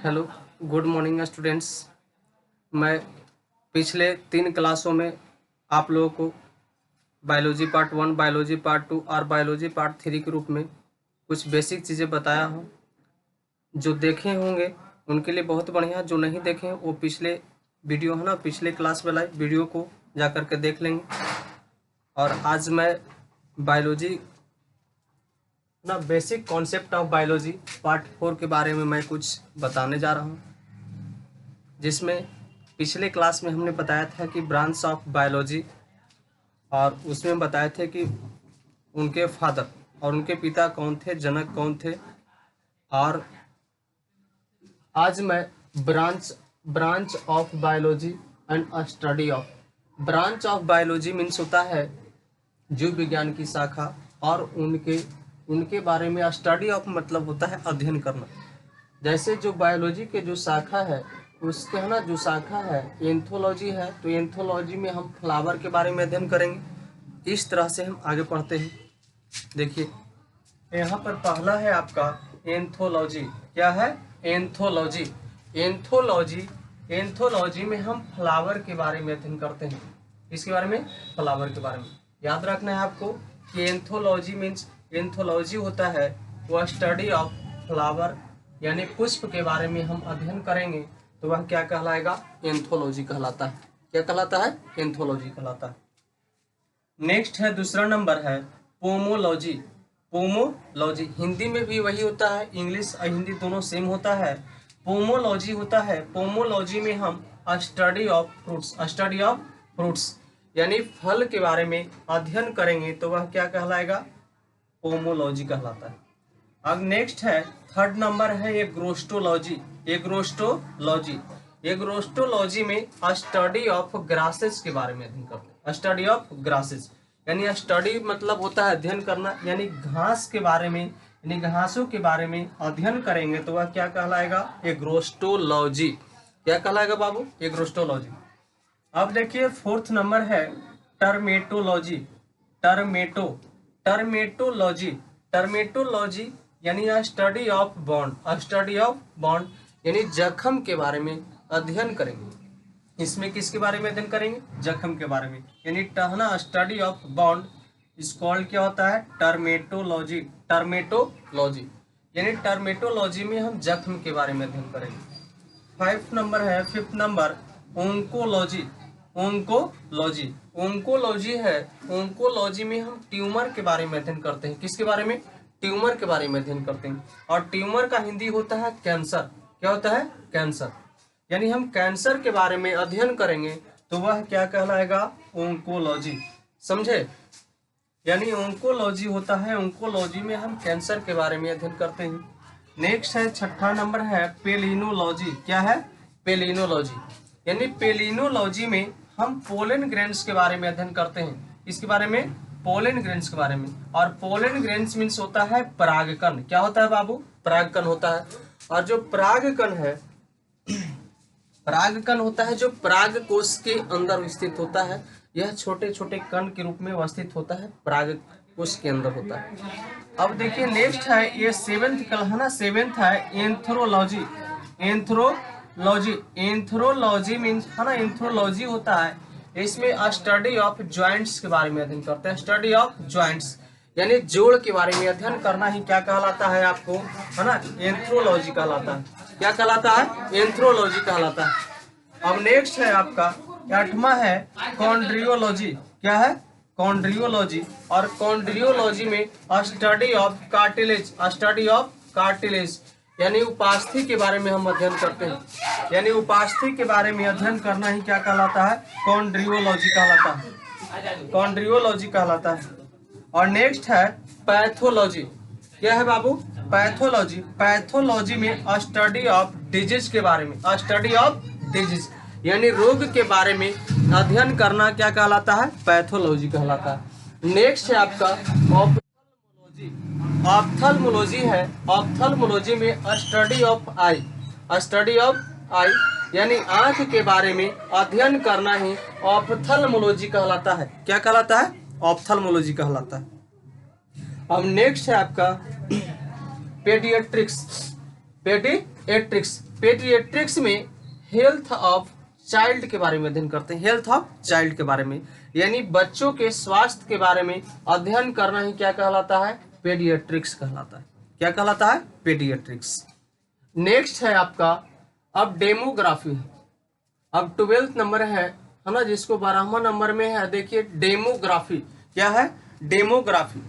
Hello, good morning students. मैं पिछले 3 क्लासों में आप लोगों को बायोलॉजी पार्ट 1, बायोलॉजी पार्ट 2 और बायोलॉजी पार्ट 3 के रूप में कुछ बेसिक चीज़ें बताया हूँ। जो देखे होंगे उनके लिए बहुत बढ़िया, जो नहीं देखे हैं वो पिछले वीडियो है ना, पिछले क्लास वाला वीडियो को जा कर के देख लेंगे। और आज मैं बायोलॉजी ना basic concept of biology part 4 के बारे में मैं कुछ बताने जा रहा हूँ, जिसमें पिछले क्लास में हमने बताया था कि ब्रांच ऑफ बायोलॉजी, और उसमें बताए थे कि उनके फादर और उनके पिता कौन थे, जनक कौन थे। और आज मैं branch of biology and study of. Branch of biology means होता है जीव विज्ञान की शाखा, और उनके बारे में स्टडी ऑफ मतलब होता है अध्ययन करना। जैसे जो बायोलॉजी के जो शाखा है उसके है ना, जो शाखा है एंथोलॉजी है, तो एंथोलॉजी में हम फ्लावर के बारे में अध्ययन करेंगे। इस तरह से हम आगे पढ़ते हैं। देखिए यहाँ पर पहला है आपका एंथोलॉजी। क्या है? एंथोलॉजी। एंथोलॉजी में हम फ्लावर के बारे में अध्ययन करते हैं। इसके बारे में, फ्लावर के बारे में याद रखना है आपको कि एंथोलॉजी मीन्स, एंथोलॉजी होता है वो स्टडी ऑफ फ्लावर, यानी पुष्प के बारे में हम अध्ययन करेंगे तो वह क्या कहलाएगा? एंथोलॉजी कहलाता है। क्या कहलाता है? एंथोलॉजी कहलाता है। नेक्स्ट है, दूसरा नंबर है पोमोलॉजी। पोमोलॉजी हिंदी में भी वही होता है, इंग्लिश और हिंदी दोनों सेम होता है। पोमोलॉजी होता है, पोमोलॉजी में हम स्टडी ऑफ फ्रूट्स यानी फल के बारे में अध्ययन करेंगे तो वह क्या कहलाएगा? पोमोलॉजी कहलाता है। अब नेक्स्ट है, थर्ड नंबर है एग्रोस्टोलॉजी। एग्रोस्टोलॉजी में स्टडी ऑफ ग्रासेस के बारे में अध्ययन करते हैं। स्टडी ऑफ ग्रासेस यानी स्टडी मतलब होता है अध्ययन करना, यानी घास के बारे में, यानी घासों के बारे में अध्ययन करेंगे तो वह क्या कहलाएगा? एग्रोस्टोलॉजी। क्या कहलाएगा बाबू? एग्रोस्टोलॉजी। अब देखिए फोर्थ नंबर है टर्मेटोलॉजी। टर्मेटोलॉजी यानी स्टडी ऑफ बॉन्ड यानी जख्म के बारे में अध्ययन करेंगे। इसमें किसके बारे में अध्ययन करेंगे? जख्म के बारे में, यानी टहना study of bond is called क्या होता है? टर्मेटोलॉजी यानी टर्मेटोलॉजी में हम जख्म के बारे में अध्ययन करेंगे। फिफ्थ नंबर ओंकोलॉजी है। ओंकोलॉजी में हम ट्यूमर के बारे में अध्ययन करते हैं। किसके बारे में? ट्यूमर के बारे में अध्ययन करते हैं। और ट्यूमर का हिंदी होता है कैंसर। क्या होता है? कैंसर। यानी हम कैंसर के बारे में अध्ययन करेंगे तो वह क्या कहलाएगा? ओंकोलॉजी। समझे? यानी ओंकोलॉजी होता है, ओंकोलॉजी में हम कैंसर के बारे में अध्ययन करते हैं। नेक्स्ट है, छठा नंबर है पेलिनोलॉजी। क्या है? पेलिनोलॉजी यानी पेलिनोलॉजी में हम पोलन ग्रेन्स के बारे में अध्ययन करते हैं। इसके बारे में? पोलन ग्रेन्स के बारे में। और पोलन ग्रेन्स मीन्स होता है परागकण। क्या होता है बाबू? परागकण होता है। और जो परागकण है, परागकण होता है जो पराग कोश के अंदर स्थित होता है। यह छोटे छोटे कण के रूप में अवस्थित होता है, पराग कोश के अंदर होता है। अब देखिए नेक्स्ट है, ये सेवेंथ है एंथ्रोलॉजी। एंथ्रोलॉजी मीन्स है ना, एंथ्रोलॉजी होता है इसमें स्टडी ऑफ जॉइंट्स के बारे में अध्ययन करते हैं। स्टडी ऑफ जॉइंट्स यानी जोड़ के बारे में अध्ययन करना ही क्या कहलाता है आपको? है ना, एंथ्रोलॉजी कहलाता है। क्या कहलाता है? एंथ्रोलॉजी कहलाता है। अब नेक्स्ट है आपका 8वां है कॉन्ड्रियोलॉजी। क्या है? कॉन्ड्रियोलॉजी। और कॉन्ड्रियोलॉजी में स्टडी ऑफ कार्टिलेज यानी उपास्थि के बारे में हम अध्ययन करते हैं। यानी उपास्थि के बारे में अध्ययन करना ही क्या कहलाता है? कॉन्ड्रियोलॉजी कहलाता है। और नेक्स्ट है पैथोलॉजी। क्या है बाबू? पैथोलॉजी में स्टडी ऑफ डिजीज के बारे में, यानी रोग के बारे में अध्ययन करना क्या कहलाता है? पैथोलॉजी कहलाता है। नेक्स्ट है आपका ऑप्थल्मोलॉजी है। ऑप्थल्मोलॉजी में स्टडी ऑफ आई यानी आंख के बारे में अध्ययन करना ही ऑप्थल्मोलॉजी कहलाता है। क्या कहलाता है? ऑप्थल्मोलॉजी कहलाता है। अब नेक्स्ट है आपका पेडियाट्रिक्स। पेडियाट्रिक्स में हेल्थ ऑफ चाइल्ड के बारे में अध्ययन करते हैं, हेल्थ ऑफ चाइल्ड के बारे में, यानी बच्चों के स्वास्थ्य के बारे में अध्ययन करना ही क्या कहलाता है, पेडियाट्रिक्स कहलाता है। क्या कहलाता है, पेडियाट्रिक्स। नेक्स्ट है आपका अब डेमोग्राफी। अब 12th नंबर है ना, जिसको 12वां नंबर में है, देखिए डेमोग्राफी। क्या है, डेमोग्राफी।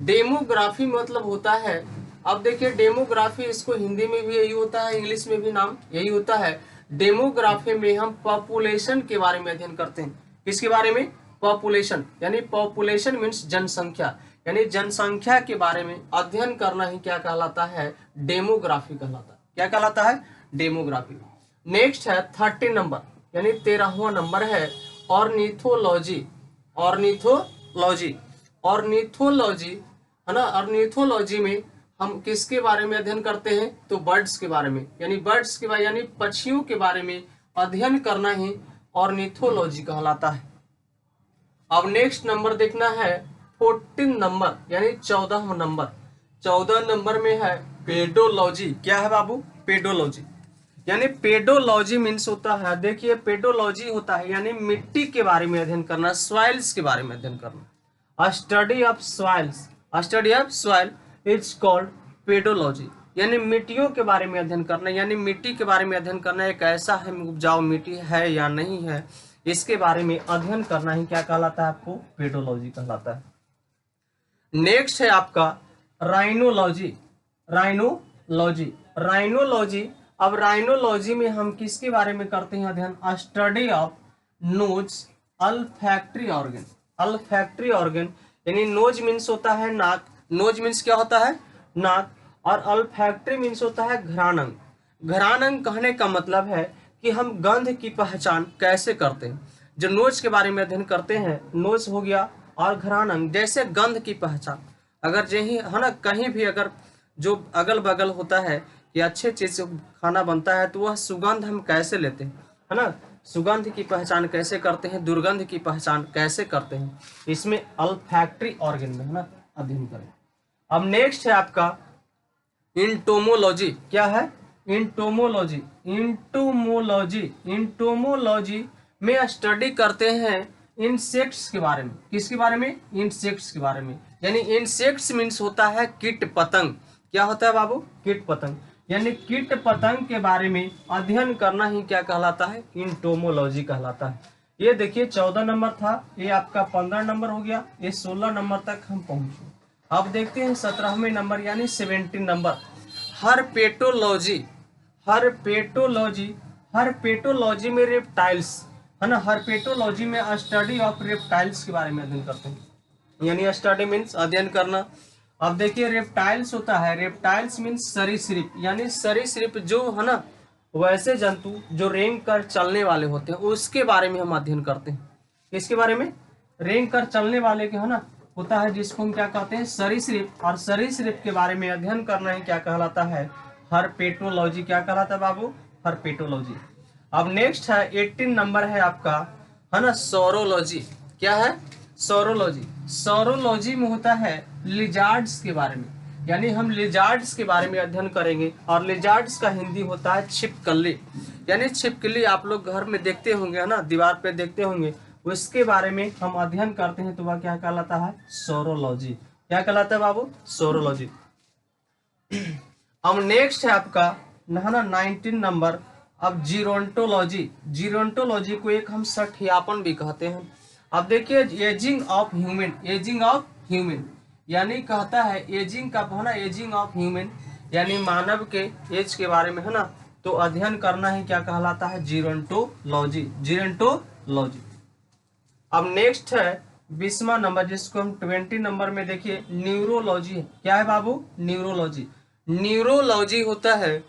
डेमोग्राफी मतलब होता है, अब देखिए डेमोग्राफी, इसको हिंदी में भी यही होता है, इंग्लिश में भी नाम यही होता है। डेमोग्राफी में हम पॉपुलेशन के बारे में अध्ययन करते हैं। किसके बारे में, पॉपुलेशन, यानी पॉपुलेशन मीन्स जनसंख्या, यानी जनसंख्या के बारे में अध्ययन करना ही क्या कहलाता है, डेमोग्राफी कहलाता है। क्या कहलाता है, डेमोग्राफी। नेक्स्ट है 30 नंबर, यानी 13वां नंबर है ऑर्निथोलॉजी। ऑर्निथोलॉजी, ऑर्निथोलॉजी है ना। ऑर्निथोलॉजी में हम किसके बारे में अध्ययन करते हैं, तो बर्ड्स के बारे में, यानी बर्ड्स के बारे, यानी पक्षियों के बारे में अध्ययन करना ही ऑर्निथोलॉजी कहलाता है। अब नेक्स्ट नंबर देखना है 14 नंबर, यानी 14वां नंबर। 14 नंबर में है पेडोलॉजी। क्या है बाबू, पेडोलॉजी, यानी पेडोलॉजी मीन्स होता है, देखिए पेडोलॉजी होता है यानी मिट्टी के बारे में अध्ययन करना, सॉइल्स के बारे में अध्ययन करना। Study of soils, study of soil is called pedology, यानी मिट्टियों के बारे में अध्ययन करना, यानी मिट्टी के बारे में अध्ययन करना, एक ऐसा है उपजाऊ मिट्टी है या नहीं है, इसके बारे में अध्ययन करना ही क्या कहलाता है, आपको पेडोलॉजी कहलाता है। नेक्स्ट है आपका राइनोलॉजी। राइनोलॉजी, राइनोलॉजी, अब राइनोलॉजी में हम किसके बारे में करते हैं अध्ययन, study of nose olfactory organ. Olfactory organ, यानी नोज मीन्स होता है नाक, नोज मीन्स क्या होता है, नाक, और अल्फैक्टरी मीन्स होता है घ्राणअंग। घ्राणअंग कहने का मतलब है कि हम गंध की पहचान कैसे करते हैं। जो नोज के बारे में अध्ययन करते हैं, नोज हो गया, और घ्राणअंग जैसे गंध की पहचान, अगर यही है ना, कहीं भी अगर जो अगल बगल होता है कि अच्छे चीज से खाना बनता है, तो वह सुगंध हम कैसे लेते हैं, है ना, सुगंध की पहचान कैसे करते हैं, दुर्गंध की पहचान कैसे करते हैं, इसमें अल्फैक्टरी ऑर्गन में है ना अध्ययन करें। अब नेक्स्ट है आपका इंटोमोलॉजी। क्या है, इंटोमोलॉजी। इंटोमोलॉजी, इंटोमोलॉजी में स्टडी करते हैं इंसेक्ट्स के बारे में। किसके बारे में, इंसेक्ट्स के बारे में, यानी इंसेक्ट्स मीन्स होता है कीट पतंग। क्या होता है बाबू, कीट पतंग, यानी कीट पतंग के बारे में अध्ययन करना ही क्या कहलाता है, इंटोमोलॉजी कहलाता है। ये देखिए 14 नंबर था, ये आपका 15 नंबर हो गया, ये 16 नंबर तक हम पहुंचे। अब देखते हैं 17वें नंबर, यानी 17 नंबर हर्पेटोलॉजी। हर्पेटोलॉजी, हर्पेटोलॉजी में रेप्टाइल्स है ना, हर्पेटोलॉजी में स्टडी ऑफ रेप्टाइल्स के बारे में अध्ययन करते हैं, यानी स्टडी मीन्स अध्ययन करना। अब देखिए रेप्टाइल्स होता है, रेप्टाइल्स मीन्स सरीसृप, यानी सरीसृप जो है ना, वैसे जंतु जो रेंग कर चलने वाले होते हैं, उसके बारे में हम अध्ययन करते हैं। इसके बारे में, रेंग कर चलने वाले के है ना होता है, जिसको हम क्या कहते हैं, सरीसृप, और सरीसृप के बारे में अध्ययन करना ही क्या कहलाता है, हर्पेटोलॉजी। क्या कहलाता है बाबू, हर्पेटोलॉजी। अब नेक्स्ट है 18 नंबर है आपका, है ना, सौरोलॉजी। क्या है, सौरोलॉजी। सौरोलॉजी में होता है लिजार्ड्स के बारे में, यानी हम लिजार्ड्स के बारे में अध्ययन करेंगे, और लिजार्ड्स का हिंदी होता है छिपकली, यानी छिपकली आप लोग घर में देखते होंगे है ना, दीवार पे देखते होंगे, उसके बारे में हम अध्ययन करते हैं, तो वह क्या कहलाता है, सौरोलॉजी। क्या कहलाता है बाबू, सौरोलॉजी। अब नेक्स्ट है आपका है ना 19 नंबर, अब जीरोंटोलॉजी। जीरोंटोलॉजी को एक हम सठियापन भी कहते हैं। अब देखिए ageing of human, ageing of human, यानी कहता है एजिंग का है ना, एजिंग ऑफ ह्यूमन, यानी मानव के एज के बारे में है ना, तो अध्ययन करना ही क्या कहलाता है, जीरोंटोलॉजी। जीरोंटोलॉजी। अब नेक्स्ट है 20वां नंबर, जिसको हम 20 नंबर में देखिए न्यूरोलॉजी है। क्या है बाबू, न्यूरोलॉजी। न्यूरोलॉजी होता है,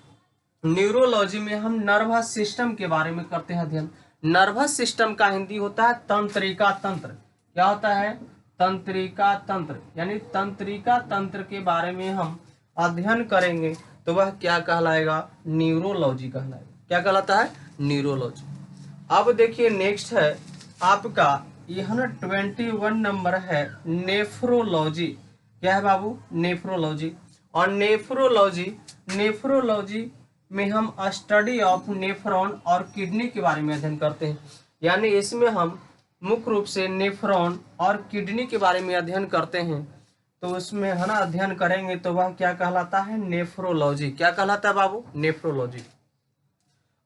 न्यूरोलॉजी में हम नर्वस सिस्टम के बारे में करते हैं अध्ययन। नर्वस सिस्टम का हिंदी होता है तंत्रिका तंत्र। क्या होता है, तंत्रिका तंत्र, यानी तंत्रिका तंत्र के बारे में हम अध्ययन करेंगे, तो वह क्या कहलाएगा, न्यूरोलॉजी कहलाएगा। क्या कहलाता है, न्यूरोलॉजी। अब देखिए नेक्स्ट है आपका यह ना 21 नंबर है नेफ्रोलॉजी। क्या है बाबू, नेफ्रोलॉजी। और नेफ्रोलॉजी, नेफ्रोलॉजी में हम स्टडी ऑफ नेफ्रॉन और किडनी के बारे में अध्ययन करते हैं। यानी इसमें हम मुख्य रूप से नेफ्रॉन और किडनी के बारे में अध्ययन करते हैं। तो उसमें है ना अध्ययन करेंगे तो वह क्या कहलाता है? नेफ्रोलॉजी। क्या कहलाता है बाबू? नेफ्रोलॉजी।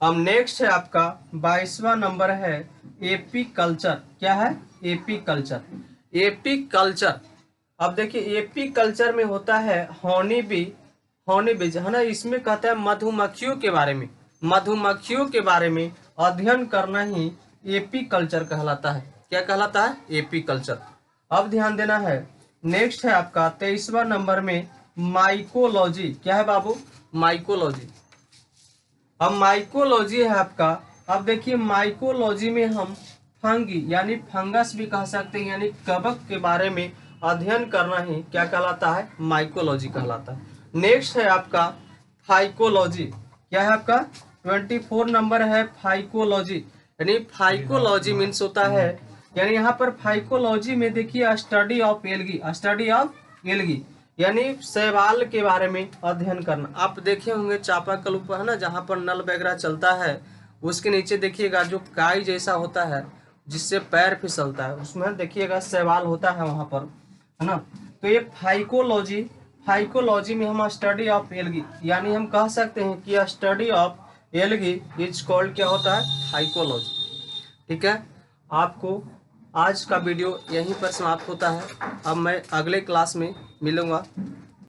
अब नेक्स्ट है आपका 22वां नंबर है एपी कल्चर। क्या है? AP culture. एपी कल्चर, अब देखिए एपी कल्चर में होता है हॉनी बीज है ना, इसमें कहता है मधुमक्खियों के बारे में, मधुमक्खियों के बारे में अध्ययन करना ही एपी कल्चर कहलाता है। क्या कहलाता है? AP culture. अब ध्यान देना है, नेक्स्ट है आपका 23वां नंबर में माइकोलॉजी। क्या है बाबू? माइकोलॉजी। अब माइकोलॉजी है आपका, अब देखिए माइकोलॉजी में हम फंगी यानी फंगस भी कह सकते हैं, यानी कवक के बारे में अध्ययन करना ही क्या कहलाता है? माइकोलॉजी कहलाता है। नेक्स्ट है आपका फाइकोलॉजी। क्या है आपका? 24 नंबर है फाइकोलॉजी। यानी फाइकोलॉजी मीन्स होता है, यानी यहाँ पर फाइकोलॉजी में देखिए study of algae, study of algae यानी शैवाल के बारे में अध्ययन करना। आप देखे होंगे चापाकल ऊपर है ना, जहाँ पर नल वगैरह चलता है उसके नीचे देखिएगा जो काई जैसा होता है जिससे पैर फिसलता है, उसमें देखिएगा शैवाल होता है वहाँ पर, है ना। तो ये फाइकोलॉजी, फाइकोलॉजी में हम स्टडी ऑफ एल्गी, यानी हम कह सकते हैं कि study of algae is called क्या होता है? फाइकोलॉजी। ठीक है, आपको आज का वीडियो यहीं पर समाप्त होता है। अब मैं अगले क्लास में मिलूंगा।